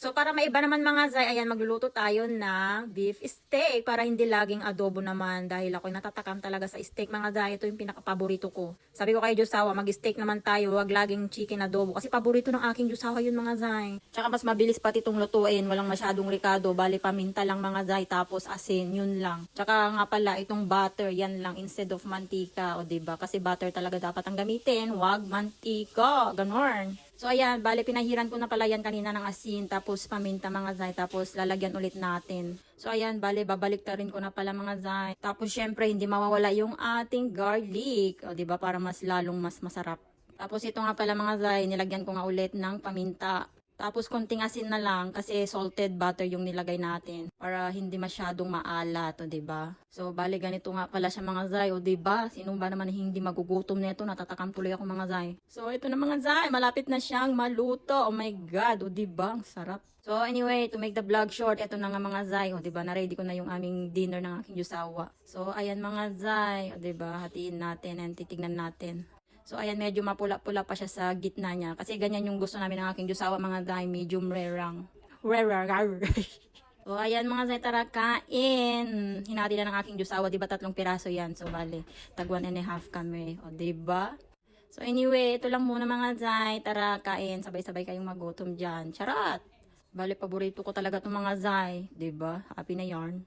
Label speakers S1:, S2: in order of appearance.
S1: So para maiba naman mga zay, ayan magluluto tayo ng beef steak para hindi laging adobo naman dahil ako'y natatakam talaga sa steak mga zay. Ito yung pinaka-paborito ko. Sabi ko kay Josawa, mag-steak naman tayo, wag laging chicken adobo kasi paborito ng aking Josawa yun mga zay. Tsaka mas mabilis pati itong lutuin, walang masyadong ricado, bali paminta lang mga zay tapos asin, yun lang. Tsaka nga pala itong butter, yan lang instead of mantika, o diba? Kasi butter talaga dapat ang gamitin, wag mantika, ganon. So ayan, bale pinahiran ko na pala yan kanina ng asin, tapos paminta mga zay, tapos lalagyan ulit natin. So ayan, bale babalik ta rin ko na pala mga zay. Tapos syempre hindi mawawala yung ating garlic, o diba para mas lalong mas masarap. Tapos ito nga pala mga zay, nilagyan ko nga ulit ng paminta. Tapos konting asin na lang kasi salted butter yung nilagay natin para hindi masyadong maalat, o diba? So bali ganito nga pala siya mga zay, o diba? Sino ba naman hindi magugutom nito? Natatakam tuloy ako mga zay. So ito na mga zay, malapit na siyang maluto. Oh my god, o diba? Ang sarap. So anyway, to make the vlog short, ito na nga mga zay, o diba? Na-ready ko na yung aming dinner ng aking Josawa. So ayan mga zay, o diba? Hatiin natin and titignan natin. So, ayan, medyo mapula-pula pa siya sa gitna niya. Kasi ganyan yung gusto namin ng aking Josawa, mga dahil medium rare lang. Rare. So, ayan mga zay, tara kain. Hinati na ng aking Josawa, diba 3 piraso yan. So, bale, tag 1.5 kami. O, diba? So, anyway, ito lang muna mga zay. Tara kain, sabay-sabay kayong magutom dyan. Charat! Bale, paborito ko talaga itong mga zay. Diba? Happy na yarn.